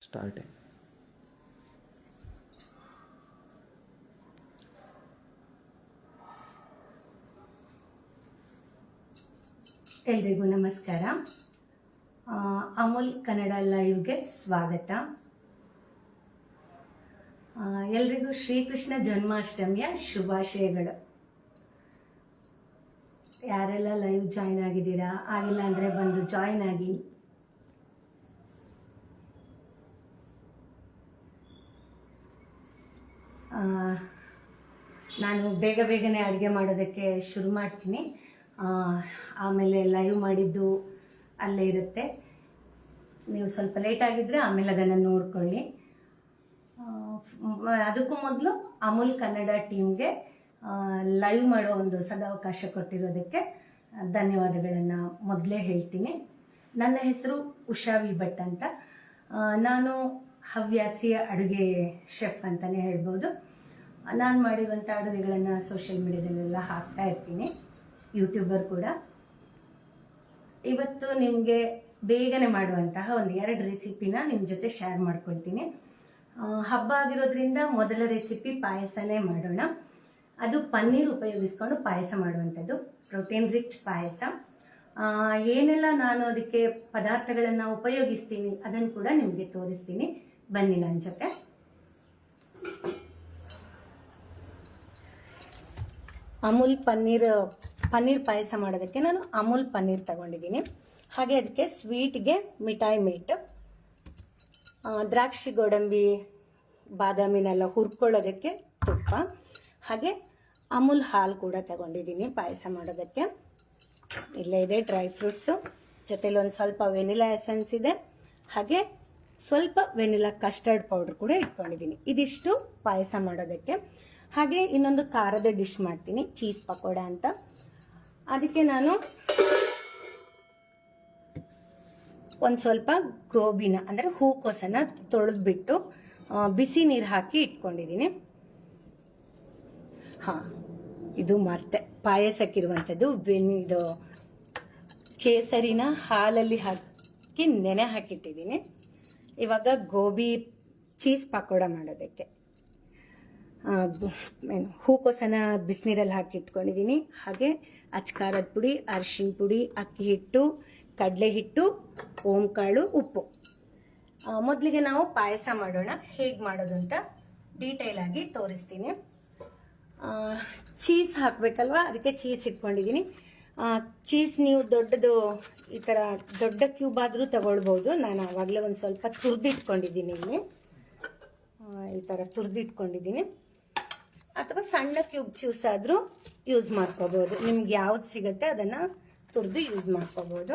Starting ಎಲ್ರಿಗೂ ನಮಸ್ಕಾರ. ಅಮೂಲ್ ಕನ್ನಡ ಲೈವ್ಗೆ ಸ್ವಾಗತ. ಎಲ್ರಿಗೂ ಶ್ರೀಕೃಷ್ಣ ಜನ್ಮಾಷ್ಟಮಿಯ ಶುಭಾಶಯಗಳು. ಯಾರೆಲ್ಲ ಲೈವ್ ಜಾಯ್ನ್ ಆಗಿದ್ದೀರಾ, ಆಗಿಲ್ಲ ಅಂದರೆ ಬಂದು ಜಾಯ್ನ್ ಆಗಿ. ನಾನು ಬೇಗನೆ ಅಡುಗೆ ಮಾಡೋದಕ್ಕೆ ಶುರು ಮಾಡ್ತೀನಿ. ಆಮೇಲೆ ಲೈವ್ ಮಾಡಿದ್ದು ಅಲ್ಲೇ ಇರುತ್ತೆ. ನೀವು ಸ್ವಲ್ಪ ಲೇಟ್ ಆಗಿದ್ದರೆ ಆಮೇಲೆ ಅದನ್ನು ನೋಡ್ಕೊಳ್ಳಿ. ಅದಕ್ಕೂ ಮೊದಲು ಅಮೂಲ್ ಕನ್ನಡ ಟೀಮ್ಗೆ ಲೈವ್ ಮಾಡೋ ಒಂದು ಸದಾವಕಾಶ ಕೊಟ್ಟಿರೋದಕ್ಕೆ ಧನ್ಯವಾದಗಳನ್ನು ಮೊದಲೇ ಹೇಳ್ತೀನಿ. ನನ್ನ ಹೆಸರು ಉಷಾ ವಿ ಭಟ್ ಅಂತ. ನಾನು ಹವ್ಯಾಸಿ ಅಡುಗೆ ಶೆಫ್ ಅಂತಲೇ ಹೇಳ್ಬೋದು. ನಾನು ಮಾಡಿರುವಂಥ ಅಡುಗೆಗಳನ್ನು ಸೋಷಿಯಲ್ ಮೀಡಿಯಾದಲ್ಲೆಲ್ಲ ಹಾಕ್ತಾ ಇರ್ತೀನಿ, ಯೂಟ್ಯೂಬರ್ ಕೂಡ. ಇವತ್ತು ನಿಮಗೆ ಬೇಗನೆ ಮಾಡುವಂತಹ ಒಂದು 2 ರೆಸಿಪಿನ ನಿಮ್ಮ ಜೊತೆ ಶೇರ್ ಮಾಡ್ಕೊಳ್ತೀನಿ. ಹಬ್ಬ ಆಗಿರೋದ್ರಿಂದ ಮೊದಲ ರೆಸಿಪಿ ಪಾಯಸನೇ ಮಾಡೋಣ. ಅದು ಪನ್ನೀರ್ ಉಪಯೋಗಿಸ್ಕೊಂಡು ಪಾಯಸ ಮಾಡುವಂಥದ್ದು, ಪ್ರೋಟೀನ್ ರಿಚ್ ಪಾಯಸ. ಏನೆಲ್ಲ ನಾನು ಅದಕ್ಕೆ ಪದಾರ್ಥಗಳನ್ನು ಉಪಯೋಗಿಸ್ತೀನಿ ಅದನ್ನು ಕೂಡ ನಿಮಗೆ ತೋರಿಸ್ತೀನಿ. ಬನ್ನಿ ನನ್ನ ಜೊತೆ. ಅಮೂಲ್ ಪನ್ನೀರ್ ಪಾಯಸ ಮಾಡೋದಕ್ಕೆ ನಾನು ಅಮೂಲ್ ಪನ್ನೀರ್ ತಗೊಂಡಿದ್ದೀನಿ. ಹಾಗೆ ಅದಕ್ಕೆ ಸ್ವೀಟ್ಗೆ ಮಿಠಾಯಿ ಮೇಟ್, ದ್ರಾಕ್ಷಿ ಗೋಡಂಬಿ ಬಾದಾಮಿನೆಲ್ಲ ಹುರ್ಕೊಳ್ಳೋದಕ್ಕೆ ತುಪ್ಪ, ಹಾಗೆ ಅಮೂಲ್ ಹಾಲು ಕೂಡ ತಗೊಂಡಿದ್ದೀನಿ ಪಾಯಸ ಮಾಡೋದಕ್ಕೆ. ಇಲ್ಲೇ ಇದೆ ಡ್ರೈ ಫ್ರೂಟ್ಸು, ಜೊತೆಲಿ ಒಂದು ಸ್ವಲ್ಪ ವೆನಿಲಾ ಎಸೆನ್ಸ್ ಇದೆ, ಹಾಗೆ ಸ್ವಲ್ಪ ವೆನಿಲಾ ಕಸ್ಟರ್ಡ್ ಪೌಡ್ರ್ ಕೂಡ ಇಟ್ಕೊಂಡಿದ್ದೀನಿ. ಇದಿಷ್ಟು ಪಾಯಸ ಮಾಡೋದಕ್ಕೆ. ಹಾಗೆ ಇನ್ನೊಂದು ಖಾರದ ಡಿಶ್ ಮಾಡ್ತೀನಿ, ಚೀಸ್ ಪಕೋಡ ಅಂತ. ಅದಕ್ಕೆ ನಾನು ಒಂದು ಸ್ವಲ್ಪ ಗೋಬಿನ ಅಂದರೆ ಹೂಕೋಸನ್ನು ತೊಳೆದ್ಬಿಟ್ಟು ಬಿಸಿ ನೀರು ಹಾಕಿ ಇಟ್ಕೊಂಡಿದ್ದೀನಿ. ಇದು ಮತ್ತೆ ಪಾಯಸಕ್ಕಿರುವಂಥದ್ದು ಇದು ಕೇಸರಿನ ಹಾಲಲ್ಲಿ ಹಾಕಿ ನೆನೆ ಹಾಕಿಟ್ಟಿದ್ದೀನಿ. ಇವಾಗ ಗೋಬಿ ಚೀಸ್ ಪಕೋಡ ಮಾಡೋದಕ್ಕೆ ಹೂಕೋಸನ ಬಿಸಿನೀರಲ್ಲಿ ಹಾಕಿ ಇಟ್ಕೊಂಡಿದ್ದೀನಿ. ಹಾಗೆ ಅಚ್ಕಾರದ ಪುಡಿ, ಅರಿಶಿನ ಪುಡಿ, ಅಕ್ಕಿ ಹಿಟ್ಟು, ಕಡಲೆ ಹಿಟ್ಟು, ಓಂಕಾಳು, ಉಪ್ಪು. ಮೊದಲಿಗೆ ನಾವು ಪಾಯಸ ಮಾಡೋಣ. ಹೇಗೆ ಮಾಡೋದು ಅಂತ ಡೀಟೇಲ್ ಆಗಿ ತೋರಿಸ್ತೀನಿ. ಚೀಸ್ ಹಾಕಬೇಕಲ್ವ, ಅದಕ್ಕೆ ಚೀಸ್ ಇಟ್ಕೊಂಡಿದ್ದೀನಿ. ಚೀಸ್ ನೀವು ದೊಡ್ಡದು ಈ ಥರ ದೊಡ್ಡ ಕ್ಯೂಬ್ ಆದರೂ ತಗೊಳ್ಬೋದು. ನಾನು ಆವಾಗಲೇ ಒಂದು ಸ್ವಲ್ಪ ತುರಿದಿಟ್ಕೊಂಡಿದ್ದೀನಿ. ಇಲ್ಲಿ ಈ ಥರ ತುರಿದಿಟ್ಕೊಂಡಿದ್ದೀನಿ. ಅಥವಾ ಸಣ್ಣ ಕ್ಯೂಬ್ ಜ್ಯೂಸ್ ಆದರೂ ಯೂಸ್ ಮಾಡ್ಕೋಬೋದು. ನಿಮ್ಗೆ ಯಾವ್ದು ಸಿಗುತ್ತೆ ಅದನ್ನು ತುರಿದು ಯೂಸ್ ಮಾಡ್ಕೋಬೋದು.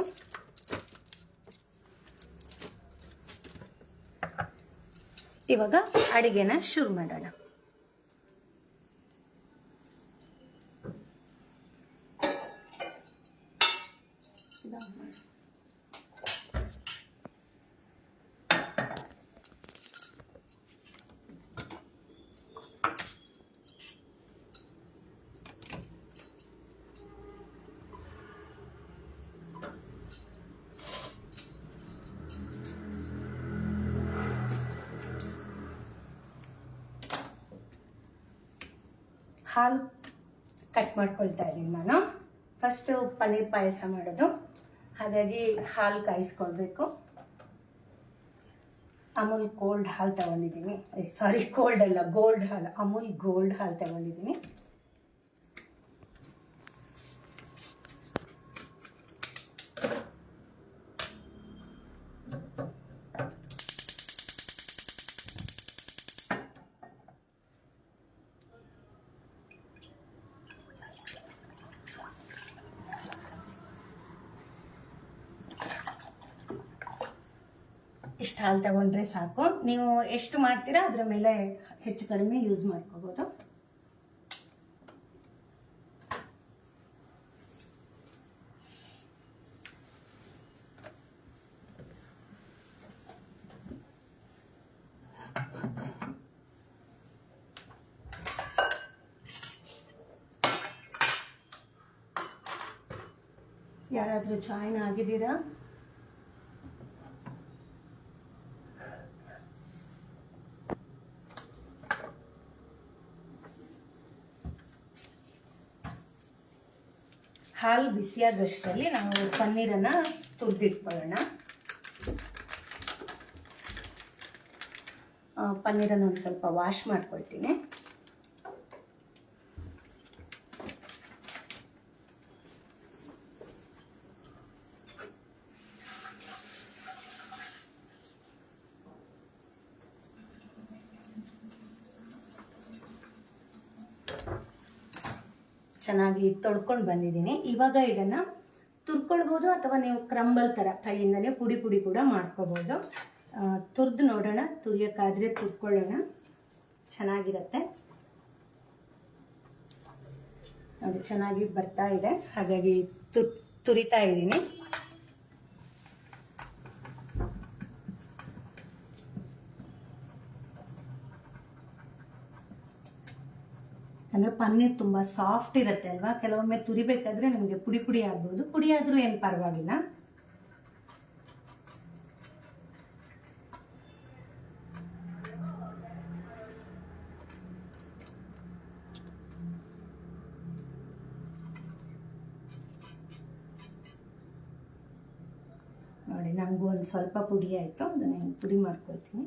ಇವಾಗ ಅಡುಗೆನ ಶುರು ಮಾಡೋಣ. ಹಾಲು ಕಟ್ ಮಾಡ್ಕೊಳ್ತಾ ಇದ್ದೀನಿ ನಾನು. ಫಸ್ಟು ಪನ್ನೀರ್ ಪಾಯಸ ಮಾಡೋದು, ಹಾಗಾಗಿ ಹಾಲು ಕಾಯಿಸ್ಕೊಳ್ಬೇಕು. ಅಮೂಲ್ ಕೋಲ್ಡ್ ಹಾಲು ತಗೊಂಡಿದ್ದೀನಿ. ಸಾರಿ, ಕೋಲ್ಡ್ ಅಲ್ಲ, ಗೋಲ್ಡ್ ಹಾಲು. ಅಮೂಲ್ ಗೋಲ್ಡ್ ಹಾಲು ತಗೊಂಡಿದ್ದೀನಿ. ಇಷ್ಟು ಹಾಲು ತಗೊಂಡ್ರೆ ಸಾಕು. ನೀವು ಎಷ್ಟು ಮಾಡ್ತೀರಾ ಅದರ ಮೇಲೆ ಹೆಚ್ಚು ಕಡಿಮೆ ಯೂಸ್ ಮಾಡ್ಕೋಬೋದು. ಯಾರಾದರೂ ಜಾಯಿನ್ ಆಗಿದ್ದೀರಾ? ಹಾಲು ಬಿಸಿಯಾಗಷ್ಟರಲ್ಲಿ ನಾವು ಪನ್ನೀರನ್ನು ತುರಿದಿಟ್ಕೊಳ್ಳೋಣ. ಪನ್ನೀರನ್ನು ಒಂದು ಸ್ವಲ್ಪ ವಾಶ್ ಮಾಡ್ಕೊಳ್ತೀನಿ. ಚೆನ್ನಾಗಿ ತೊಳ್ಕೊಂಡು ಬಂದಿದ್ದೀನಿ. ಇವಾಗ ಇದನ್ನು ತುರ್ಕೊಳ್ಬೋದು ಅಥವಾ ನೀವು ಕ್ರಂಬಲ್ ಥರ ಕೈಯಿಂದನೇ ಪುಡಿ ಪುಡಿ ಕೂಡ ಮಾಡ್ಕೋಬೋದು. ತುರಿದು ನೋಡೋಣ, ತುರಿಯೋಕ್ಕಾದರೆ ತುರ್ಕೊಳ್ಳೋಣ, ಚೆನ್ನಾಗಿರುತ್ತೆ ನೋಡಿ. ಚೆನ್ನಾಗಿ ಬರ್ತಾ ಇದೆ, ಹಾಗಾಗಿ ತುರಿತಾ ಇದ್ದೀನಿ. ಅಂದರೆ ಪನ್ನೀರ್ ತುಂಬ ಸಾಫ್ಟ್ ಇರುತ್ತೆ ಅಲ್ವಾ, ಕೆಲವೊಮ್ಮೆ ತುರಿಬೇಕಾದ್ರೆ ನಮಗೆ ಪುಡಿ ಪುಡಿ ಆಗ್ಬೋದು. ಪುಡಿ ಆದರೂ ಏನು ಪರವಾಗಿಲ್ಲ. ನೋಡಿ, ನನಗೂ ಒಂದು ಸ್ವಲ್ಪ ಪುಡಿ ಆಯಿತು, ಅದನ್ನು ಪುಡಿ ಮಾಡ್ಕೊಳ್ತೀನಿ.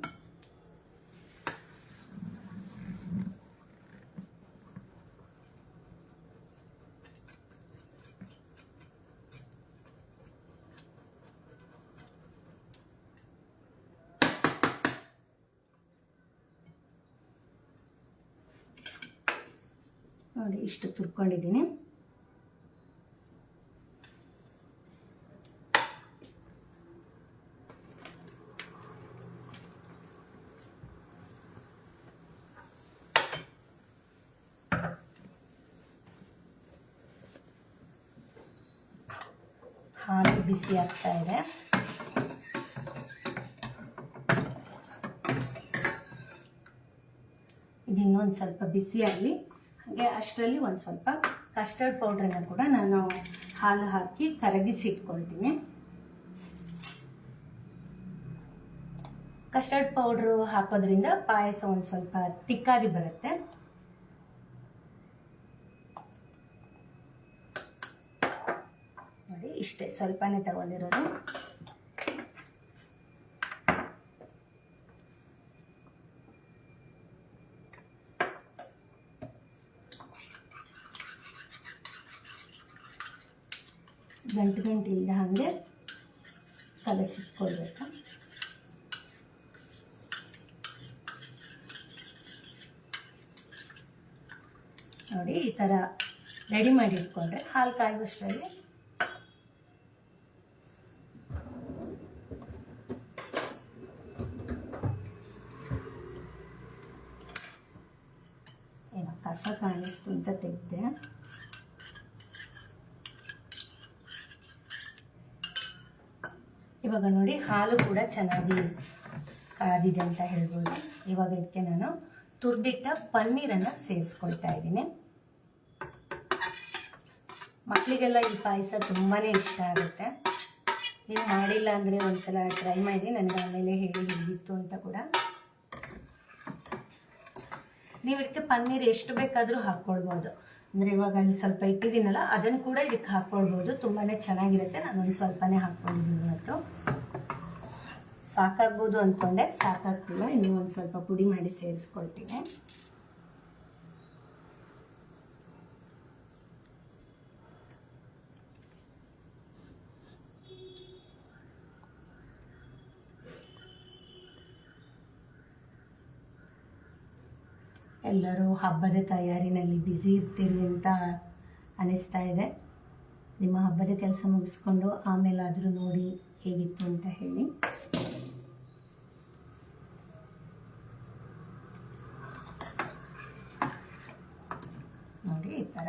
ನೋಡಿ, ಇಷ್ಟು ತುರ್ಕೊಂಡಿದ್ದೀನಿ. ಹಾಲು ಬಿಸಿ ಆಗ್ತಾ ಇದೆ. ಇದು ಇನ್ನೊಂದು ಸ್ವಲ್ಪ ಬಿಸಿ ಆಗಲಿ. ಹಾಗೆ ಅಷ್ಟರಲ್ಲಿ ಒಂದು ಸ್ವಲ್ಪ ಕಸ್ಟರ್ಡ್ ಪೌಡ್ರನ್ನ ಕೂಡ ನಾನು ಹಾಲು ಹಾಕಿ ಕರಗಿಸಿ ಇಟ್ಕೊಳ್ತೀನಿ. ಕಸ್ಟರ್ಡ್ ಪೌಡ್ರು ಹಾಕೋದ್ರಿಂದ ಪಾಯಸ ಒಂದು ಸ್ವಲ್ಪ ತಿಕ್ಕಾಗಿ ಬರುತ್ತೆ. ನೋಡಿ, ಇಷ್ಟೇ ಸ್ವಲ್ಪನೇ ತಗೊಂಡಿರೋದು. ಗಂಟು ಇಲ್ಲದ ಹಾಗೆ ಕಲಸಿಟ್ಕೊಳ್ಬೇಕು. ನೋಡಿ, ಈ ಥರ ರೆಡಿ ಮಾಡಿ ಇಟ್ಕೊಂಡ್ರೆ ಹಾಲು ಕಾಯುವಷ್ಟರಲ್ಲಿ ಏನೋ ಕಸ ಕಾಣಿಸ್ತು ಅಂತ ತೆಗೆದೆ. ಇವಾಗ ನೋಡಿ, ಹಾಲು ಕೂಡ ಚೆನ್ನಾಗಿ ಕಾದಿದೆ ಅಂತ ಹೇಳ್ಬೋದು. ಇವಾಗ ಇದಕ್ಕೆ ನಾನು ತುರ್ದಿಟ್ಟ ಪನ್ನೀರನ್ನು ಸೇರಿಸ್ಕೊಳ್ತಾ ಇದ್ದೀನಿ. ಮಕ್ಕಳಿಗೆಲ್ಲ ಈ ಪಾಯಸ ತುಂಬಾ ಇಷ್ಟ ಆಗುತ್ತೆ. ನೀವು ಮಾಡಿಲ್ಲ ಅಂದರೆ ಒಂದ್ಸಲ ಟ್ರೈ ಮಾಡಿ, ನನಗೆ ಆಮೇಲೆ ಹೇಳಿ ಹಿಡಿದಿತ್ತು ಅಂತ ಕೂಡ. ನೀವು ಇದಕ್ಕೆ ಪನ್ನೀರ್ ಎಷ್ಟು ಬೇಕಾದರೂ ಹಾಕ್ಕೊಳ್ಬೋದು. ಅಂದರೆ ಇವಾಗ ಅಲ್ಲಿ ಸ್ವಲ್ಪ ಇಟ್ಟಿದ್ದೀನಲ್ಲ, ಅದನ್ನು ಕೂಡ ಇದಕ್ಕೆ ಹಾಕ್ಕೊಳ್ಬೋದು, ತುಂಬಾ ಚೆನ್ನಾಗಿರುತ್ತೆ. ನಾನೊಂದು ಸ್ವಲ್ಪನೇ ಹಾಕ್ಕೊಂಡಿದ್ದೀನಿ ಇವತ್ತು. ಸಾಕಾಗ್ಬೋದು ಅಂದ್ಕೊಂಡೆ, ಸಾಕಾಗ್ತಿಲ್ಲ. ಇನ್ನೂ ಒಂದು ಸ್ವಲ್ಪ ಪುಡಿ ಮಾಡಿ ಸೇರಿಸ್ಕೊಳ್ತೀನಿ. ಎಲ್ಲರೂ ಹಬ್ಬದ ತಯಾರಿನಲ್ಲಿ ಬ್ಯುಸಿ ಇರ್ತೀರಿ ಅಂತ ಅನ್ನಿಸ್ತಾ ಇದೆ. ನಿಮ್ಮ ಹಬ್ಬದ ಕೆಲಸ ಮುಗಿಸ್ಕೊಂಡು ಆಮೇಲಾದರೂ ನೋಡಿ ಹೇಗಿತ್ತು ಅಂತ ಹೇಳಿ. ನೋಡಿ, ಈ ಥರ.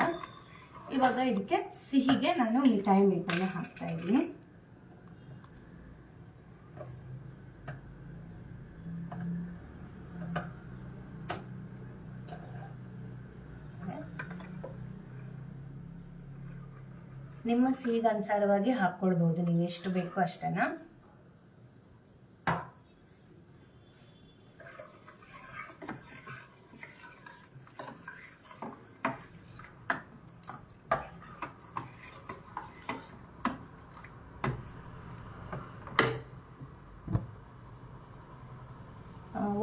ಇವಾಗ ಇದಕ್ಕೆ ಸಿಹಿಗೆ ನಾನು ಮಿಠಾಯಿ ಮೇಕನ್ನು ಹಾಕ್ತಾ ಇದ್ದೀನಿ. ನಿಮ್ಮ ಸಿಹಿಗೆ ಅನುಸಾರವಾಗಿ ಹಾಕ್ಕೊಳ್ಬೋದು, ನೀವು ಎಷ್ಟು ಬೇಕೋ ಅಷ್ಟನ್ನ.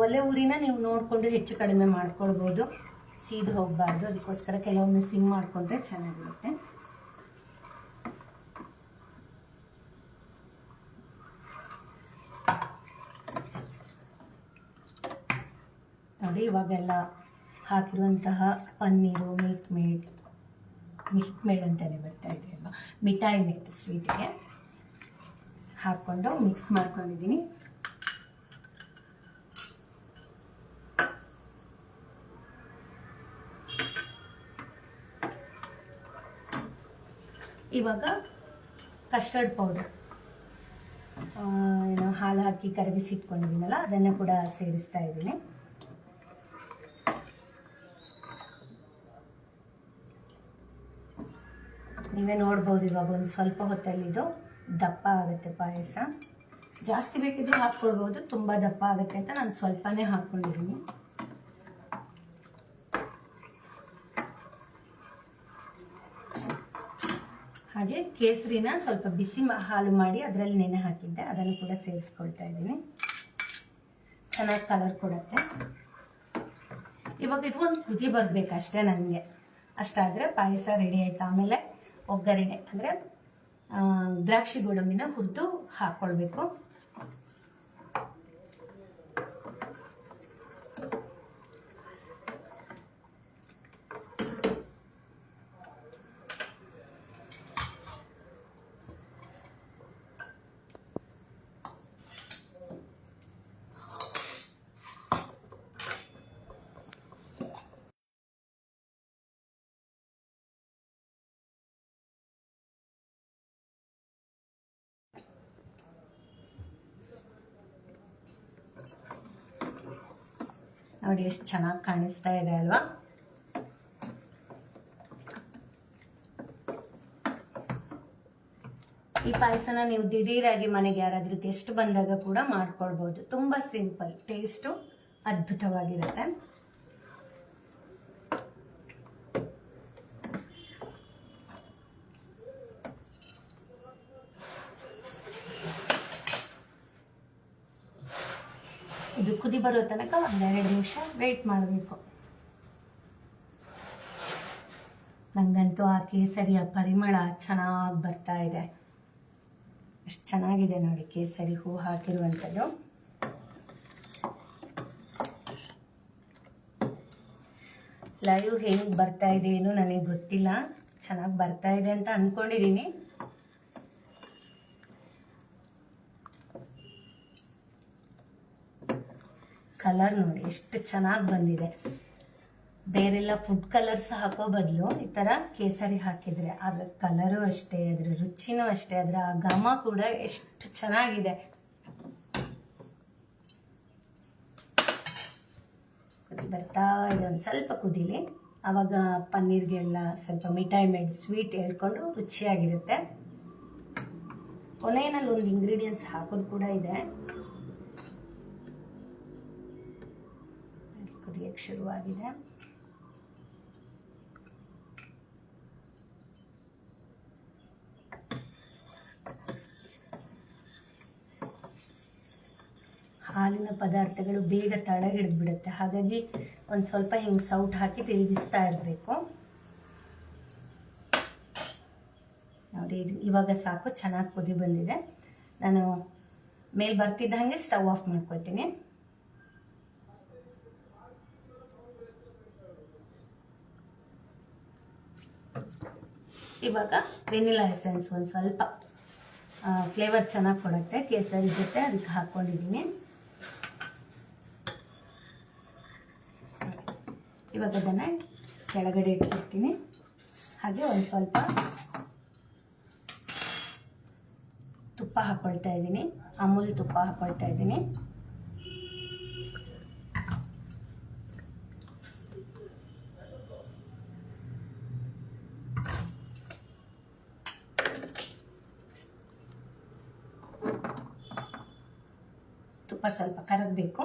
ಒಲೆ ಉರಿನ ನೀವು ನೋಡಿಕೊಂಡು ಹೆಚ್ಚು ಕಡಿಮೆ ಮಾಡ್ಕೊಳ್ಬೋದು, ಸೀದು ಹೋಗಬಾರ್ದು. ಅದಕ್ಕೋಸ್ಕರ ಕೆಲವೊಮ್ಮೆ ಸಿಮ್ ಮಾಡಿಕೊಂಡ್ರೆ ಚೆನ್ನಾಗಿರುತ್ತೆ. ನೋಡಿ, ಇವಾಗೆಲ್ಲ ಹಾಕಿರುವಂತಹ ಪನ್ನೀರು, ಮಿಲ್ಕ್ ಮೇಡ್ ಅಂತಲೇ ಬರ್ತಾ ಇದೆ ಅಲ್ವಾ, ಮಿಠಾಯಿ ಮೇಡ್ ಸ್ವೀಟಿಗೆ ಹಾಕ್ಕೊಂಡು ಮಿಕ್ಸ್ ಮಾಡ್ಕೊಂಡಿದ್ದೀನಿ. ಇವಾಗ ಕಸ್ಟರ್ಡ್ ಪೌಡರ್, ಹಾಲು ಹಾಕಿ ಕರಗಿಸಿ ಇಟ್ಕೊಂಡಿದ್ದೀನಲ್ಲ ಅದನ್ನು ಕೂಡ ಸೇರಿಸ್ತಾ ಇದ್ದೀನಿ. ನೀವೇ ನೋಡ್ಬೋದು, ಇವಾಗ ಒಂದು ಸ್ವಲ್ಪ ಹೊತ್ತಲ್ಲಿ ಇದು ದಪ್ಪ ಆಗುತ್ತೆ ಪಾಯಸ. ಜಾಸ್ತಿ ಬೇಕಿದ್ರೂ ಹಾಕ್ಕೊಳ್ಬೋದು, ತುಂಬ ದಪ್ಪ ಆಗುತ್ತೆ ಅಂತ ನಾನು ಸ್ವಲ್ಪನೇ ಹಾಕ್ಕೊಂಡಿದ್ದೀನಿ. ಹಾಗೆ ಕೇಸರಿನ ಸ್ವಲ್ಪ ಬಿಸಿ ಹಾಲು ಮಾಡಿ ಅದರಲ್ಲಿ ನೆನೆ ಹಾಕಿದ್ದೆ, ಅದನ್ನು ಕೂಡ ಸೇರಿಸ್ಕೊಳ್ತಾ ಇದ್ದೀನಿ. ಚೆನ್ನಾಗಿ ಕಲರ್ ಕೊಡುತ್ತೆ. ಇವಾಗ ಇದು ಒಂದು ಕುದಿ ಬರಬೇಕು ಅಷ್ಟೇ ನನಗೆ. ಅಷ್ಟಾದರೆ ಪಾಯಸ ರೆಡಿ ಆಯ್ತು. ಆಮೇಲೆ ಒಗ್ಗರಣೆ ಅಂದರೆ ದ್ರಾಕ್ಷಿ ಗೋಡಂಬಿನ ಹುರಿದು ಹಾಕ್ಕೊಳ್ಬೇಕು. ನೋಡಿ ಎಷ್ಟು ಚೆನ್ನಾಗಿ ಕಾಣಿಸ್ತಾ ಇದೆ ಅಲ್ವಾ. ಈ ಪಾಯಸನ ನೀವು ದಿಢೀರಾಗಿ ಮನೆಗೆ ಯಾರಾದ್ರೂ ಗೆಸ್ಟ್ ಬಂದಾಗ ಕೂಡ ಮಾಡ್ಕೊಳ್ಬಹುದು. ತುಂಬಾ ಸಿಂಪಲ್, ಟೇಸ್ಟು ಅದ್ಭುತವಾಗಿರುತ್ತೆ. ಇದು ಕುದಿ ಬರೋ ತನಕ 1-2 ನಿಮಿಷ ವೆಯ್ಟ್ ಮಾಡಬೇಕು. ನನಗಂತೂ ಆ ಕೇಸರಿಯ ಪರಿಮಳ ಚೆನ್ನಾಗಿ ಬರ್ತಾ ಇದೆ. ಎಷ್ಟು ಚೆನ್ನಾಗಿದೆ ನೋಡಿ ಕೇಸರಿ ಹೂ ಹಾಕಿರುವಂಥದ್ದು. ಲೈವ್ ಹೆಂಗೆ ಬರ್ತಾ ಇದೆ ಏನು ನನಗೆ ಗೊತ್ತಿಲ್ಲ, ಚೆನ್ನಾಗಿ ಬರ್ತಾ ಇದೆ ಅಂತ ಅಂದ್ಕೊಂಡಿದ್ದೀನಿ. ಕಲರ್ ನೋಡಿ ಎಷ್ಟು ಚೆನ್ನಾಗಿ ಬಂದಿದೆ. ಬೇರೆಲ್ಲ ಫುಡ್ ಕಲರ್ಸ್ ಹಾಕೋ ಬದಲು ಈ ಥರ ಕೇಸರಿ ಹಾಕಿದರೆ ಅದ್ರ ಕಲರು ಅಷ್ಟೇ, ಅದರ ರುಚಿನೂ ಅಷ್ಟೇ, ಅದರ ಘಮ ಕೂಡ ಎಷ್ಟು ಚೆನ್ನಾಗಿದೆ. ಕುದಿ ಬರ್ತಾ ಇದೆ, ಒಂದು ಸ್ವಲ್ಪ ಕುದೀಲಿ. ಆವಾಗ ಪನ್ನೀರ್ಗೆಲ್ಲ ಸ್ವಲ್ಪ ಮಿಠಾಯಿ ಮೇಡ್ ಸ್ವೀಟ್ ಹೇಳ್ಕೊಂಡು ರುಚಿಯಾಗಿರುತ್ತೆ. ಕೊನೆಯಲ್ಲಿ ಒಂದು ಇಂಗ್ರೀಡಿಯೆಂಟ್ಸ್ ಹಾಕೋದು ಕೂಡ ಇದೆ. ಕುದಿಯಕ್ಕೆ ಶುರುವಾಗಿದೆ. ಹಾಲಿನ ಪದಾರ್ಥಗಳು ಬೇಗ ತಳ ಹಿಡಿದು ಬಿಡುತ್ತೆ, ಹಾಗಾಗಿ ಒಂದು ಸ್ವಲ್ಪ ಹಿಂಗೆ ಸೌಟ್ ಹಾಕಿ ತಿರುಗಿಸ್ತಾ ಇರಬೇಕು. ನೋಡಿ ಇವಾಗ ಸಾಕು, ಚೆನ್ನಾಗಿ ಕುದಿ ಬಂದಿದೆ. ನಾನು ಮೇಲೆ ಬರ್ತಿದ್ದ ಹಾಗೆ ಸ್ಟವ್ ಆಫ್ ಮಾಡ್ಕೊಳ್ತೀನಿ. ಇವಾಗ ವೆನಿಲಾ ಎಸೆನ್ಸ್ ಒಂದು ಸ್ವಲ್ಪ ಫ್ಲೇವರ್ ಚೆನ್ನಾಗಿ ಕೊಡುತ್ತೆ, ಕೇಸರಿ ಜೊತೆ ಅದಕ್ಕೆ ಹಾಕ್ಕೊಂಡಿದ್ದೀನಿ. ಇವಾಗ ಅದನ್ನು ಕೆಳಗಡೆ ಇಟ್ಬಿಡ್ತೀನಿ. ಹಾಗೆ ಒಂದು ಸ್ವಲ್ಪ ತುಪ್ಪ ಹಾಕ್ಕೊಳ್ತಾ ಇದ್ದೀನಿ, ಅಮೂಲ್ ತುಪ್ಪ ಹಾಕ್ಕೊಳ್ತಾ ಇದ್ದೀನಿ. ತುಪ್ಪ ಸ್ವಲ್ಪ ಕರಗಬೇಕು.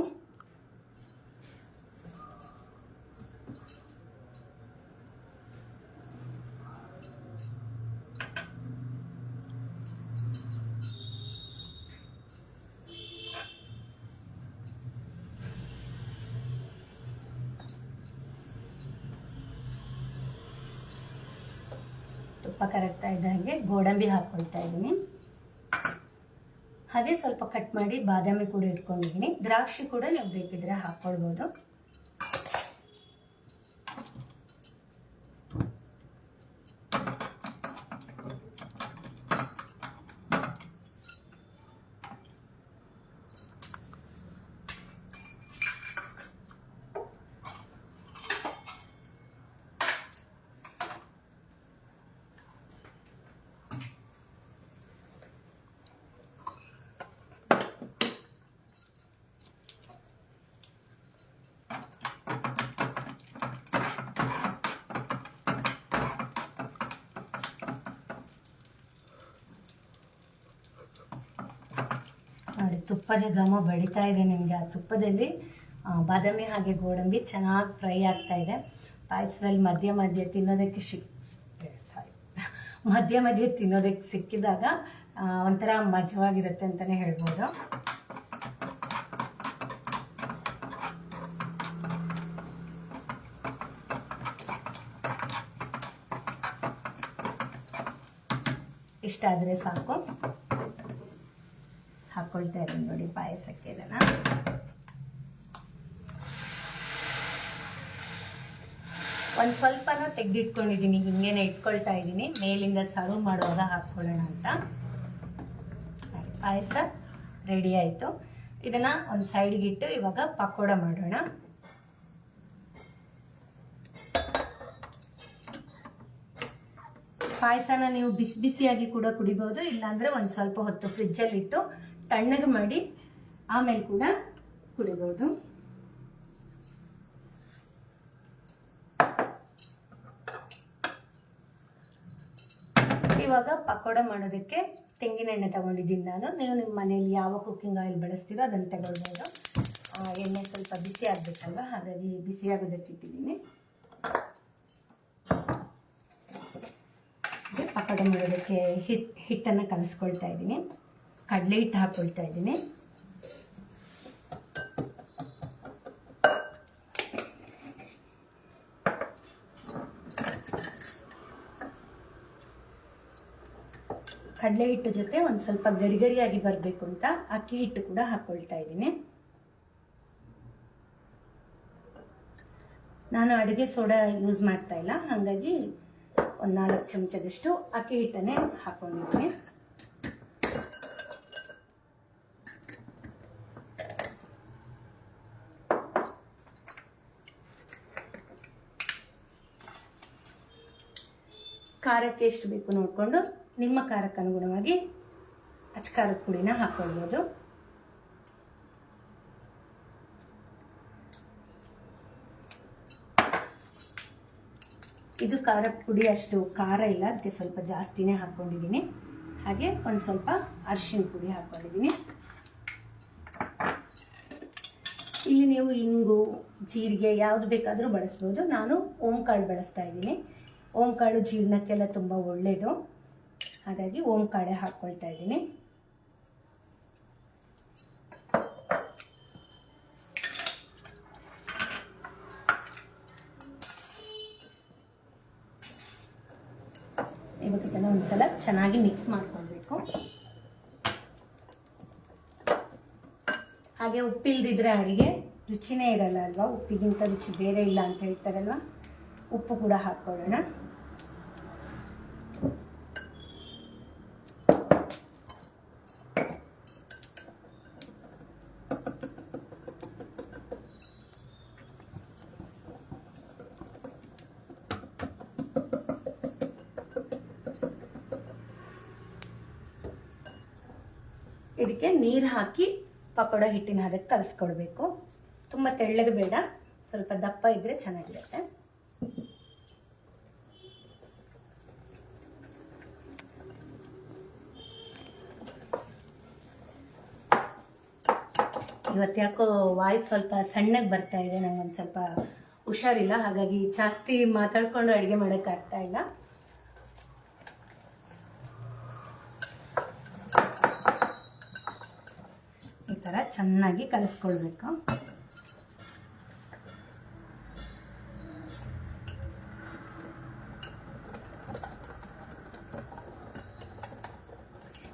ತುಪ್ಪ ಕರಗ್ತಾ ಇದ್ದಂಗೆ ಗೋಡಂಬಿ ಹಾಕ್ಕೊಳ್ತಾ ಇದ್ದೀನಿ. ಹಾಗೆ ಸ್ವಲ್ಪ ಕಟ್ ಮಾಡಿ ಬಾದಾಮಿ ಕೂಡ ಇಟ್ಕೊಂಡಿದ್ದೀನಿ. ದ್ರಾಕ್ಷಿ ಕೂಡ ನೀವು ಬೇಕಿದ್ರೆ ಹಾಕ್ಕೊಳ್ಬೋದು. ನೋಡಿ, ತುಪ್ಪದ ಘಮ ಬಡಿತಾ ಇದೆ ನಿಮಗೆ. ಆ ತುಪ್ಪದಲ್ಲಿ ಬಾದಾಮಿ ಹಾಗೆ ಗೋಡಂಬಿ ಚೆನ್ನಾಗಿ ಫ್ರೈ ಆಗ್ತಾ ಇದೆ. ಪಾಯಸದಲ್ಲಿ ಮಧ್ಯ ಮಧ್ಯೆ ತಿನ್ನೋದಕ್ಕೆ ಸಿಕ್ಕಿದಾಗ ಒಂಥರ ಮಜವಾಗಿರುತ್ತೆ ಅಂತಲೇ ಹೇಳ್ಬೋದು. ಇಷ್ಟ ಆದರೆ ಸಾಕು. ಹಾಕ್ಕೊಳ್ತಾ ಇದ್ದೀನಿ ನೋಡಿ ಪಾಯಸಕ್ಕೆ. ಇದನ್ನು ಒಂದು ಸ್ವಲ್ಪನ ತೆಗೆದಿಟ್ಕೊಂಡಿದ್ದೀನಿ, ಹಿಂಗೇನೆ ಇಟ್ಕೊಳ್ತಾ ಇದ್ದೀನಿ. ಮೇಲಿಂದ ಸರ್ವ್ ಮಾಡುವಾಗ ಹಾಕ್ಕೊಳ್ಳೋಣ ಅಂತ. ಪಾಯಸ ರೆಡಿ ಆಯಿತು. ಇದನ್ನು ಒಂದು ಸೈಡ್ಗೆ ಇಟ್ಟು ಇವಾಗ ಪಕೋಡ ಮಾಡೋಣ. ಪಾಯಸನ ನೀವು ಬಿಸಿ ಬಿಸಿಯಾಗಿ ಕೂಡ ಕುಡಿಬೋದು, ಇಲ್ಲಾಂದರೆ ಒಂದು ಸ್ವಲ್ಪ ಹೊತ್ತು ಫ್ರಿಜ್ಜಲ್ಲಿ ಇಟ್ಟು ತಣ್ಣಗೆ ಮಾಡಿ ಆಮೇಲೆ ಕೂಡ ಕುಡಿಬೋದು. ಇವಾಗ ಪಕೋಡ ಮಾಡೋದಕ್ಕೆ ತೆಂಗಿನ ಎಣ್ಣೆ ತಗೊಂಡಿದ್ದೀನಿ ನಾನು. ನೀವು ನಿಮ್ಮ ಮನೆಯಲ್ಲಿ ಯಾವ ಕುಕ್ಕಿಂಗ್ ಆಯಿಲ್ ಬಳಸ್ತೀರೋ ಅದನ್ನು ತಗೊಳ್ಬೋದು. ಎಣ್ಣೆ ಸ್ವಲ್ಪ ಬಿಸಿ ಆಗಬೇಕಲ್ವ, ಹಾಗಾಗಿ ಬಿಸಿ ಆಗೋದಕ್ಕೆ ಇಟ್ಟಿದ್ದೀನಿ. ಪಕೋಡ ಮಾಡೋದಕ್ಕೆ ಹಿಟ್ಟನ್ನು ಕಲಿಸ್ಕೊಳ್ತಾ ಇದ್ದೀನಿ. ಕಡಲೆ ಹಿಟ್ಟು ಹಾಕ್ಕೊಳ್ತಾ ಇದ್ದೀನಿ. ಕಡಲೆ ಹಿಟ್ಟು ಜೊತೆ ಒಂದು ಸ್ವಲ್ಪ ಗರಿಗರಿಯಾಗಿ ಬರಬೇಕು ಅಂತ ಅಕ್ಕಿ ಹಿಟ್ಟು ಕೂಡ ಹಾಕ್ಕೊಳ್ತಾ ಇದ್ದೀನಿ. ನಾನು ಅಡುಗೆ ಸೋಡಾ ಯೂಸ್ ಮಾಡ್ತಾ ಇಲ್ಲ, ಹಾಗಾಗಿ ಒಂದು 4 ಚಮಚದಷ್ಟು ಅಕ್ಕಿ ಹಿಟ್ಟನ್ನೇ ಹಾಕ್ಕೊಂಡಿದ್ದೀನಿ. ಖಾರಕ್ಕೆ ಎಷ್ಟು ಬೇಕು ನೋಡಿಕೊಂಡು ನಿಮ್ಮ ಖಾರಕ್ಕೆ ಅನುಗುಣವಾಗಿ ಅಚ್ಚಕಾರದ ಪುಡಿನ ಹಾಕ್ಕೊಳ್ಬೋದು. ಇದು ಖಾರದ ಪುಡಿ ಅಷ್ಟು ಖಾರ ಇಲ್ಲ, ಅದಕ್ಕೆ ಸ್ವಲ್ಪ ಜಾಸ್ತಿನೇ ಹಾಕ್ಕೊಂಡಿದ್ದೀನಿ. ಹಾಗೆ ಒಂದು ಸ್ವಲ್ಪ ಅರಿಶಿನ ಪುಡಿ ಹಾಕ್ಕೊಂಡಿದ್ದೀನಿ. ಇಲ್ಲಿ ನೀವು ಇಂಗು, ಜೀರಿಗೆ ಯಾವುದು ಬೇಕಾದರೂ ಬಳಸ್ಬೋದು. ನಾನು ಓಂಕಾಳು ಬಳಸ್ತಾ ಇದ್ದೀನಿ. ಓಂಕಾಳು ಜೀರ್ಣಕ್ಕೆಲ್ಲ ತುಂಬ ಒಳ್ಳೆಯದು, ಹಾಗಾಗಿ ಓಂಕಾಳೆ ಹಾಕ್ಕೊಳ್ತಾ ಇದ್ದೀನಿ. ಇವಾಗ ಇದನ್ನು ಒಂದ್ಸಲ ಚೆನ್ನಾಗಿ ಮಿಕ್ಸ್ ಮಾಡ್ಕೊಳ್ಬೇಕು. ಹಾಗೆ ಉಪ್ಪಿಲ್ದಿದ್ರೆ ಅಡುಗೆ ರುಚಿನೇ ಇರಲ್ಲ ಅಲ್ವಾ, ಉಪ್ಪಿಗಿಂತ ರುಚಿ ಬೇರೆ ಇಲ್ಲ ಅಂತ ಹೇಳ್ತಾರಲ್ವ. ಉಪ್ಪು ಕೂಡ ಹಾಕ್ಕೊಳ್ಳೋಣ. ಇದಕ್ಕೆ ನೀರು ಹಾಕಿ ಪಕೋಡ ಹಿಟ್ಟಿನ ಅದಕ್ಕೆ ಕಲಿಸ್ಕೊಳ್ಬೇಕು. ತುಂಬ ತೆಳ್ಳಗೆ ಬೇಡ, ಸ್ವಲ್ಪ ದಪ್ಪ ಇದ್ರೆ ಚೆನ್ನಾಗಿರುತ್ತೆ. ಇವತ್ತು ಯಾಕೋ ವಾಯ್ಸ್ ಸ್ವಲ್ಪ ಸಣ್ಣಗೆ ಬರ್ತಾ ಇದೆ, ನಂಗೊಂದು ಸ್ವಲ್ಪ ಹುಷಾರಿಲ್ಲ, ಹಾಗಾಗಿ ಜಾಸ್ತಿ ಮಾತಾಡ್ಕೊಂಡು ಅಡುಗೆ ಮಾಡೋಕ್ಕಾಗ್ತಾ ಇಲ್ಲ. ಈ ಥರ ಚೆನ್ನಾಗಿ ಕಲಿಸ್ಕೊಳ್ಬೇಕು.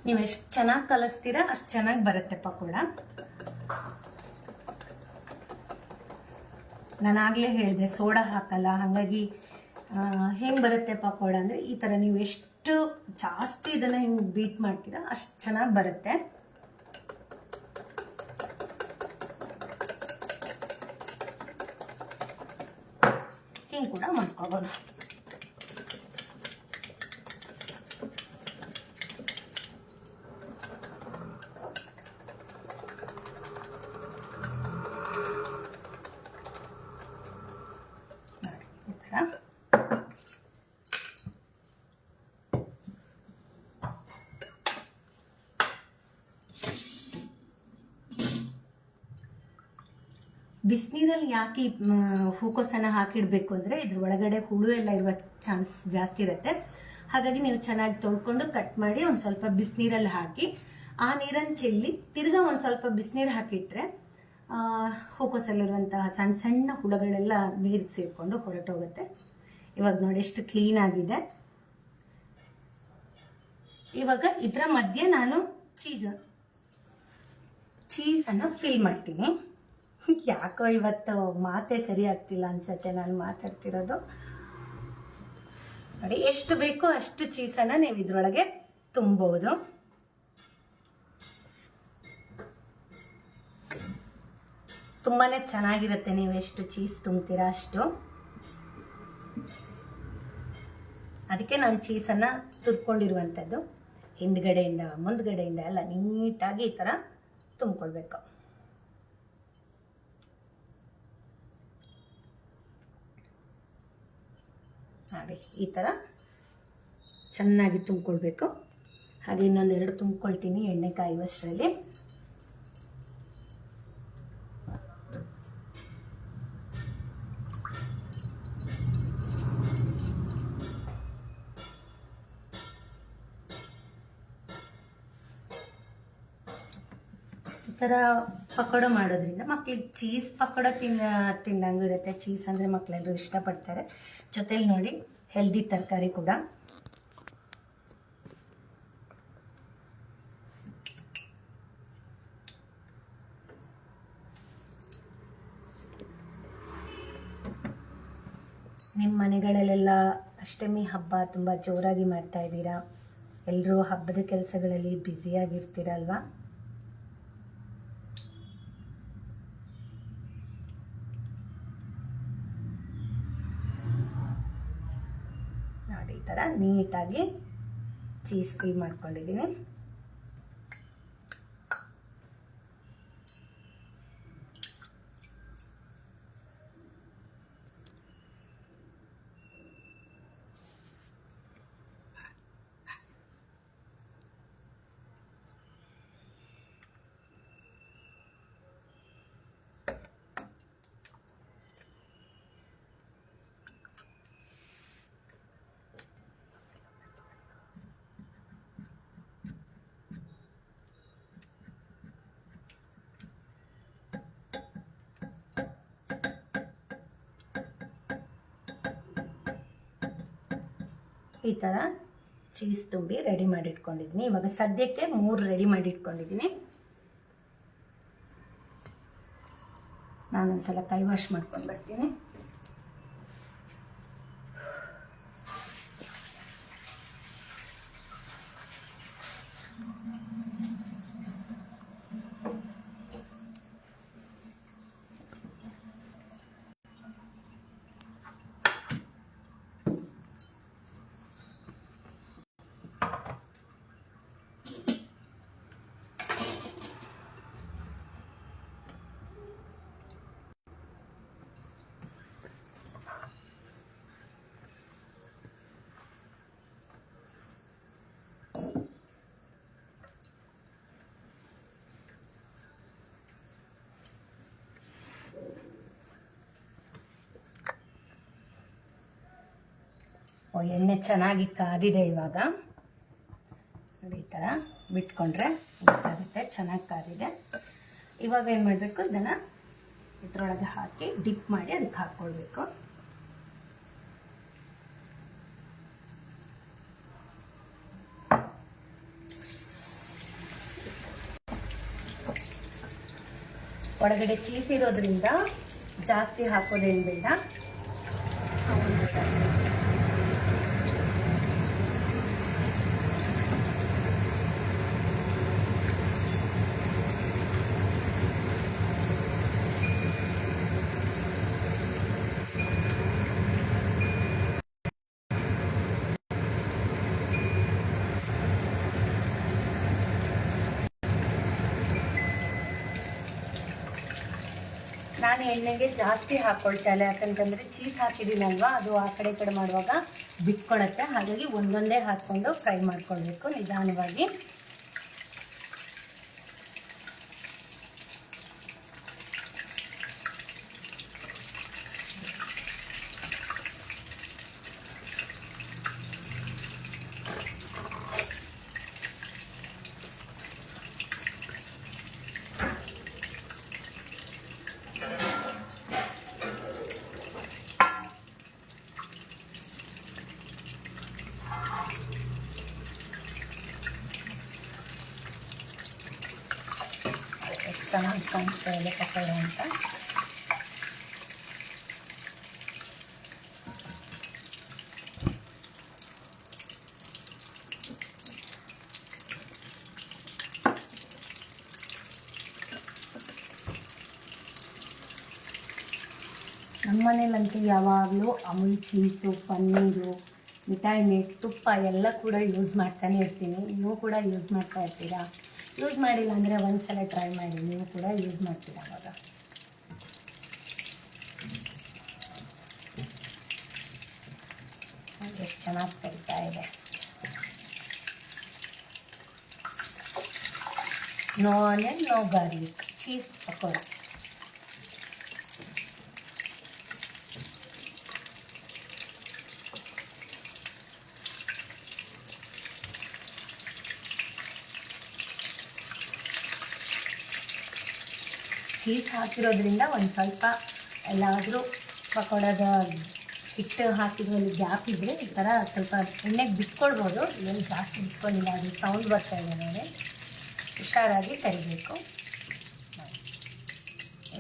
ನೀವು ಎಷ್ಟು ಚೆನ್ನಾಗಿ ಕಲಿಸ್ತೀರಾ ಅಷ್ಟು ಚೆನ್ನಾಗಿ ಬರುತ್ತೆ ಪಕೋಡ. ನಾನಾಗಲೇ ಹೇಳಿದೆ ಸೋಡಾ ಹಾಕಲ್ಲ, ಹಾಗಾಗಿ ಹೆಂಗೆ ಬರುತ್ತೆ ಪಕೋಡ ಅಂದರೆ ಈ ಥರ ನೀವು ಎಷ್ಟು ಜಾಸ್ತಿ ಇದನ್ನು ಹಿಂಗೆ ಬೀಟ್ ಮಾಡ್ತೀರಾ ಅಷ್ಟು ಚೆನ್ನಾಗಿ ಬರುತ್ತೆ. ಹಿಂಗೆ ಕೂಡ ಮಾಡ್ಕೋಬೋದು. ಬಿಸಿನೀರಲ್ಲಿ ಯಾಕೆ ಹೂಕೋಸನ್ನು ಹಾಕಿಡಬೇಕು ಅಂದರೆ ಇದ್ರ ಒಳಗಡೆ ಹುಳು ಎಲ್ಲ ಇರುವ ಚಾನ್ಸ್ ಜಾಸ್ತಿ ಇರುತ್ತೆ. ಹಾಗಾಗಿ ನೀವು ಚೆನ್ನಾಗಿ ತೊಳ್ಕೊಂಡು ಕಟ್ ಮಾಡಿ ಒಂದು ಸ್ವಲ್ಪ ಬಿಸಿನೀರಲ್ಲಿ ಹಾಕಿ ಆ ನೀರನ್ನು ಚೆಲ್ಲಿ ತಿರ್ಗಾ ಒಂದು ಸ್ವಲ್ಪ ಬಿಸಿನೀರು ಹಾಕಿಟ್ರೆ ಹೂಕೋಸಲ್ಲಿರುವಂತಹ ಸಣ್ಣ ಸಣ್ಣ ಹುಳುಗಳೆಲ್ಲ ನೀರಿಗೆ ಸೇರಿಕೊಂಡು ಹೊರಟೋಗುತ್ತೆ. ಇವಾಗ ನೋಡಿ ಎಷ್ಟು ಕ್ಲೀನ್ ಆಗಿದೆ. ಇವಾಗ ಇದರ ಮಧ್ಯೆ ನಾನು ಚೀಸನ್ನು ಫಿಲ್ ಮಾಡ್ತೀನಿ. ಯಾಕೋ ಇವತ್ತು ಮಾತೇ ಸರಿ ಆಗ್ತಿಲ್ಲ ಅನ್ಸತ್ತೆ ನಾನು ಮಾತಾಡ್ತಿರೋದು. ನೋಡಿ ಎಷ್ಟು ಬೇಕೋ ಅಷ್ಟು ಚೀಸನ್ನು ನೀವು ಇದ್ರೊಳಗೆ ತುಂಬಬಹುದು. ತುಂಬಾನೇ ಚೆನ್ನಾಗಿರುತ್ತೆ ನೀವು ಎಷ್ಟು ಚೀಸ್ ತುಂಬ್ತೀರಾ ಅಷ್ಟು. ಅದಕ್ಕೆ ನಾನು ಚೀಸನ್ನು ತುರ್ಕೊಂಡಿರುವಂಥದ್ದು. ಹಿಂದ್ಗಡೆಯಿಂದ ಮುಂದ್ಗಡೆಯಿಂದ ಎಲ್ಲ ನೀಟಾಗಿ ಈ ಥರ ತುಂಬಿಕೊಳ್ಬೇಕು. ನೋಡಿ ಈ ಥರ ಚೆನ್ನಾಗಿ ತುಂಬಿಕೊಳ್ಬೇಕು. ಹಾಗೆ ಇನ್ನೊಂದೆರಡು ತುಂಬಿಕೊಳ್ತೀನಿ ಎಣ್ಣೆ ಕಾಯುವಷ್ಟರಲ್ಲಿ. ಈ ಥರ ಪಕೋಡ ಮಾಡೋದ್ರಿಂದ ಮಕ್ಳಿಗೆ ಚೀಸ್ ಪಕೋಡ ತಿಂದಂಗೂ ಇರುತ್ತೆ. ಚೀಸ್ ಅಂದರೆ ಮಕ್ಕಳೆಲ್ಲರೂ ಇಷ್ಟಪಡ್ತಾರೆ. ಜೊತೆಲಿ ನೋಡಿ ಹೆಲ್ದಿ ತರಕಾರಿ ಕೂಡ. ನಿಮ್ಮ ಮನೆಗಳಲ್ಲೆಲ್ಲ ಅಷ್ಟಮಿ ಹಬ್ಬ ತುಂಬ ಜೋರಾಗಿ ಮಾಡ್ತಾ ಇದ್ದೀರಾ. ಎಲ್ಲರೂ ಹಬ್ಬದ ಕೆಲಸಗಳಲ್ಲಿ ಬ್ಯುಸಿಯಾಗಿರ್ತೀರಲ್ವಾ. ನೋಡಿ ಈ ಥರ ನೀಟಾಗಿ ಚೀಸ್ ಫಿಲ್ ಮಾಡ್ಕೊಂಡಿದ್ದೀನಿ. ಈ ಥರ ಚೀಸ್ ತುಂಬಿ ರೆಡಿ ಮಾಡಿ ಇಟ್ಕೊಂಡಿದ್ದೀನಿ. ಇವಾಗ ಸದ್ಯಕ್ಕೆ 3 ರೆಡಿ ಮಾಡಿ ಇಟ್ಕೊಂಡಿದ್ದೀನಿ. ನಾನೊಂದ್ಸಲ ಕೈ ವಾಶ್ ಮಾಡ್ಕೊಂಡು ಬರ್ತೀನಿ. ಎಣ್ಣೆ ಚೆನ್ನಾಗಿ ಕಾದಿದೆ. ಇವಾಗ ನೋಡಿ ಈ ಥರ ಬಿಟ್ಕೊಂಡ್ರೆ ಗೊತ್ತಾಗುತ್ತೆ ಚೆನ್ನಾಗಿ ಕಾದಿದೆ. ಇವಾಗ ಏನು ಮಾಡಬೇಕು, ಇದನ್ನು ಇದ್ರೊಳಗೆ ಹಾಕಿ ಡಿಪ್ ಮಾಡಿ ಅದಕ್ಕೆ ಹಾಕ್ಕೊಳ್ಬೇಕು. ಒಳಗಡೆ ಚೀಸ್ ಇರೋದ್ರಿಂದ ಜಾಸ್ತಿ ಹಾಕೋದೇನು ಬೇಡ. ನಾನು ಎಣ್ಣೆಗೆ ಜಾಸ್ತಿ ಹಾಕ್ಕೊಳ್ತಾ ಇಲ್ಲ, ಯಾಕಂತಂದರೆ ಚೀಸ್ ಹಾಕಿದ್ದೀನಲ್ವ, ಅದು ಆ ಕಡೆ ಈ ಕಡೆ ಮಾಡುವಾಗ ಬಿಟ್ಕೊಳತ್ತೆ. ಹಾಗಾಗಿ ಒಂದೊಂದೇ ಹಾಕ್ಕೊಂಡು ಫ್ರೈ ಮಾಡ್ಕೊಳ್ಬೇಕು ನಿಧಾನವಾಗಿ. ಚೆನ್ನಾಗಿ ಕಾಣಿಸ್ತಾ ಇದೆ ಪಕೋಡ ಅಂತ. ನಮ್ಮನೇಲಂತೂ ಯಾವಾಗಲೂ ಅಮೂಲ್ ಚೀಸು, ಪನ್ನೀರು, ಮಿಠಾಯಿ, ತುಪ್ಪ ಎಲ್ಲ ಕೂಡ ಯೂಸ್ ಮಾಡ್ತಾನೆ ಇರ್ತೀನಿ. ನೀವು ಕೂಡ ಯೂಸ್ ಮಾಡ್ತಾ ಇರ್ತೀರಾ? ಯೂಸ್ ಮಾಡಿಲ್ಲ ಅಂದರೆ ಒಂದ್ಸಲ ಟ್ರೈ ಮಾಡಿ, ನೀವು ಕೂಡ ಯೂಸ್ ಮಾಡ್ತೀರ ಅವಾಗ. ಎಷ್ಟು ಚೆನ್ನಾಗಿ ಕರಿತಾ ಇದೆ. No onion, no garlic cheese pakoda. Cheese ಹಾಕಿರೋದ್ರಿಂದ ಒಂದು ಸ್ವಲ್ಪ ಎಲ್ಲಾದರೂ ಪಕೋಡದ ಹಿಟ್ಟು ಹಾಕಿದ್ರಲ್ಲಿ ಗ್ಯಾಪ್ ಇದ್ದರೆ ಈ ಥರ ಸ್ವಲ್ಪ ಎಣ್ಣೆಗೆ ಬಿಟ್ಕೊಳ್ಬೋದು. ಏನು ಜಾಸ್ತಿ ಬಿಟ್ಕೊಂಡಿಲ್ಲ, ಅದು ಸೌಂಡ್ ಬರ್ತಾ ಇದೆ ನೋಡಿ. ಹುಷಾರಾಗಿ ಕರಿಬೇಕು.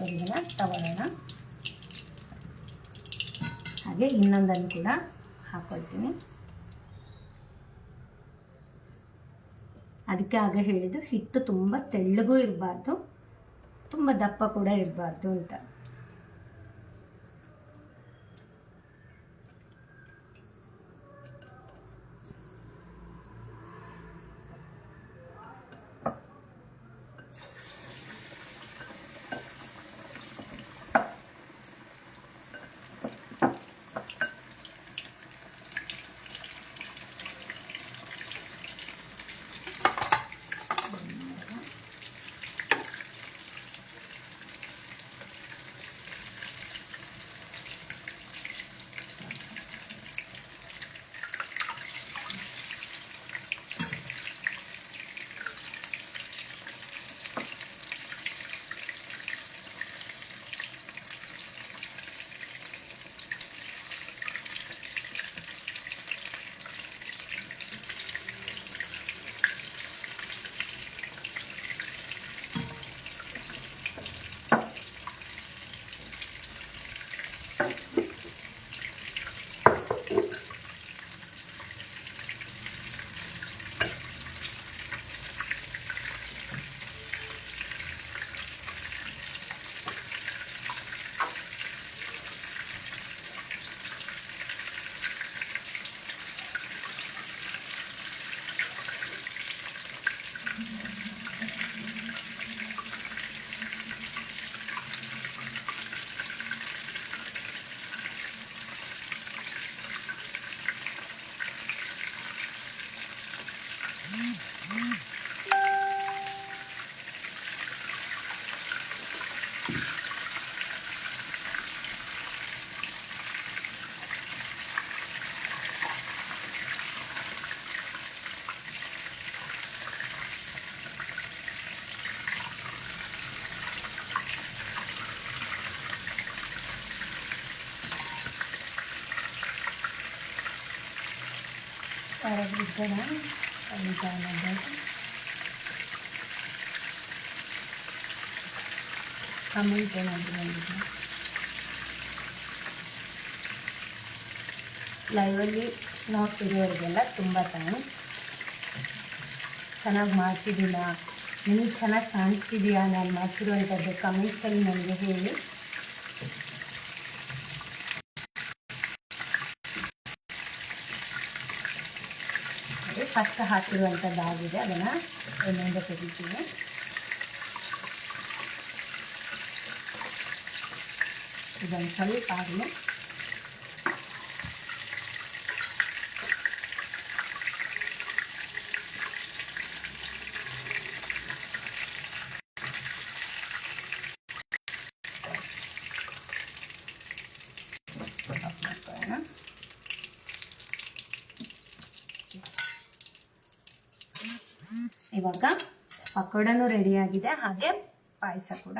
ಇದನ್ನು ತಗೊಳ್ಳೋಣ. ಹಾಗೆ ಇನ್ನೊಂದನ್ನು ಕೂಡ ಹಾಕ್ಕೊಳ್ತೀನಿ. ಅದಕ್ಕೆ ಆಗ ಹೇಳಿದ್ದು ಹಿಟ್ಟು ತುಂಬ ತೆಳ್ಳಗೂ ಇರಬಾರ್ದು, ತುಂಬ ದಪ್ಪ ಕೂಡ ಇರಬಾರ್ದು ಅಂತ. ಬಿಡೋಣ ನಿಧಾನವಾಗಿ. ಕಮೆಂಟ್ ಏನಾದರೂ ಬಂದಿದೆ. ಲೈವಲ್ಲಿ ನೋಡ್ತಿರೋರಿಗೆಲ್ಲ ತುಂಬ ಥ್ಯಾಂಕ್ಸ್. ಚೆನ್ನಾಗಿ ಮಾಡ್ತಿದ್ದೀನ, ನಿಮಗೆ ಚೆನ್ನಾಗಿ ಕಾಣಿಸ್ತಿದೆಯಾ ನಾನು ಮಾಡ್ತಿರೋವಂಥದ್ದು ಕಮೆಂಟ್ಸಲ್ಲಿ ನನಗೆ ಹೇಳಿ. ಅದೇ ಫಸ್ಟ್ ಹಾಕಿರುವಂಥದ್ದಾಗಿದೆ, ಅದನ್ನು ಎಣ್ಣೆಯಿಂದ ತೆಗಿತೀನಿ. ಇದೊಂದು ಸ್ವಲ್ಪ ಆಗಲಿ. ಇವಾಗ ಪಕೋಡನೂ ರೆಡಿಯಾಗಿದೆ, ಹಾಗೆ ಪಾಯಸ ಕೂಡ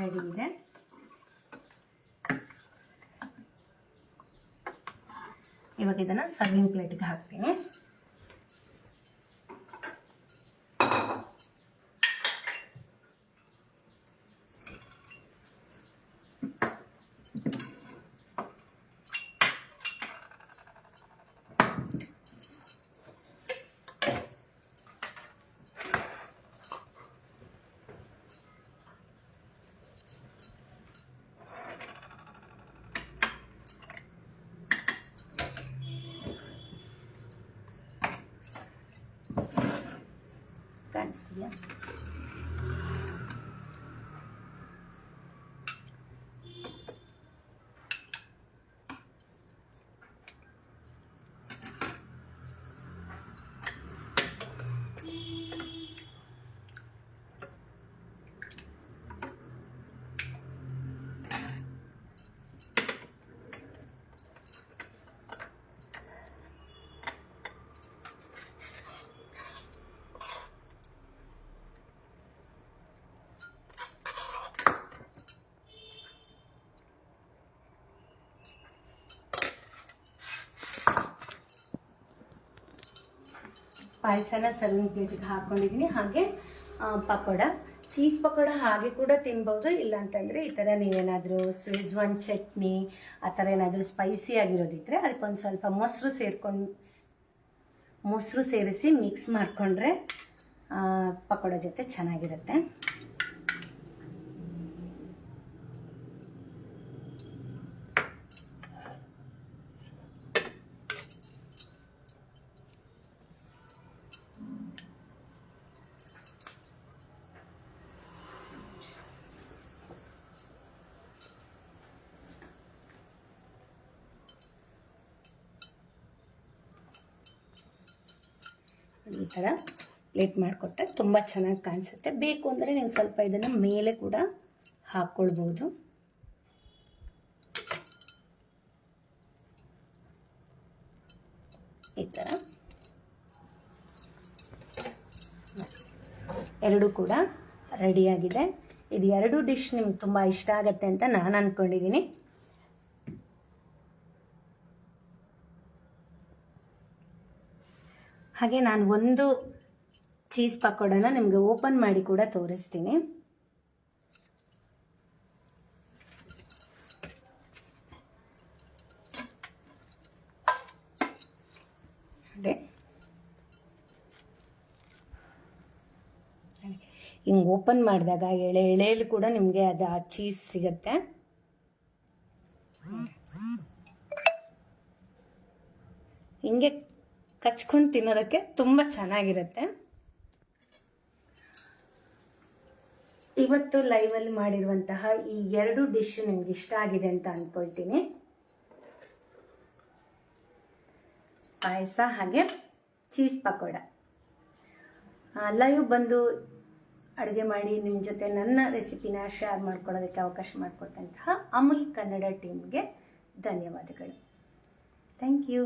ರೆಡಿ ಇದೆ. ಇವಾಗ ಇದನ್ನು ಸರ್ವಿಂಗ್ ಪ್ಲೇಟ್ಗೆ ಹಾಕ್ತೀನಿ. ಕಾಣಿಸ್ತಿದೆಯಾ? ಪಾಯಸನ ಸರ್ವಿಂಗ್ ಪ್ಲೇಟಿಗೆ ಹಾಕ್ಕೊಂಡಿದ್ದೀನಿ. ಹಾಗೆ ಪಕೋಡ, ಚೀಸ್ ಪಕೋಡ ಹಾಗೆ ಕೂಡ ತಿನ್ಬೋದು. ಇಲ್ಲಾಂತಂದರೆ ಈ ಥರ ನೀವೇನಾದರೂ ಶೇಜ್ವಾನ್ ಚಟ್ನಿ ಆ ಥರ ಏನಾದರೂ ಸ್ಪೈಸಿ ಆಗಿರೋದಿದ್ರೆ ಅದಕ್ಕೊಂದು ಸ್ವಲ್ಪ ಮೊಸರು ಸೇರಿಸಿ ಮಿಕ್ಸ್ ಮಾಡಿಕೊಂಡ್ರೆ ಪಕೋಡ ಜೊತೆ ಚೆನ್ನಾಗಿರುತ್ತೆ. ಈ ಥರ ಪ್ಲೇಟ್ ಮಾಡಿಕೊಟ್ರೆ ತುಂಬ ಚೆನ್ನಾಗಿ ಕಾಣಿಸುತ್ತೆ. ಬೇಕು ಅಂದರೆ ನೀವು ಸ್ವಲ್ಪ ಇದನ್ನು ಮೇಲೆ ಕೂಡ ಹಾಕ್ಕೊಳ್ಬೋದು. ಈ ಥರ ಎರಡೂ ಕೂಡ ರೆಡಿಯಾಗಿದೆ. ಇದು ಎರಡು ಡಿಶ್ ನಿಮ್ಗೆ ತುಂಬ ಇಷ್ಟ ಆಗುತ್ತೆ ಅಂತ ನಾನು ಅಂದ್ಕೊಂಡಿದ್ದೀನಿ. ಹಾಗೆ ನಾನು ಒಂದು ಚೀಸ್ ಪಕೋಡನ ನಿಮಗೆ ಓಪನ್ ಮಾಡಿ ಕೂಡ ತೋರಿಸ್ತೀನಿ. ಅದೇ ಹಿಂಗೆ ಓಪನ್ ಮಾಡಿದಾಗ ಎಳೆಯಲ್ಲಿ ಕೂಡ ನಿಮಗೆ ಅದು ಆ ಚೀಸ್ ಸಿಗುತ್ತೆ. ಹಿಂಗೆ ಕಚ್ಕೊಂಡು ತಿನ್ನೋದಕ್ಕೆ ತುಂಬ ಚೆನ್ನಾಗಿರುತ್ತೆ. ಇವತ್ತು ಲೈವಲ್ಲಿ ಮಾಡಿರುವಂತಹ ಈ ಎರಡು ಡಿಶ್ ನಿಮ್ಗೆ ಇಷ್ಟ ಆಗಿದೆ ಅಂತ ಅಂದ್ಕೊಳ್ತೀನಿ. ಪಾಯಸ ಹಾಗೆ ಚೀಸ್ ಪಕೋಡ. ಲೈವ್ ಬಂದು ಅಡುಗೆ ಮಾಡಿ ನಿಮ್ಮ ಜೊತೆ ನನ್ನ ರೆಸಿಪಿನ ಶೇರ್ ಮಾಡ್ಕೊಳ್ಳೋದಕ್ಕೆ ಅವಕಾಶ ಮಾಡಿಕೊಟ್ಟಂತಹ ಅಮೂಲ್ ಕನ್ನಡ ಟೀಮ್ಗೆ ಧನ್ಯವಾದಗಳು. Thank you.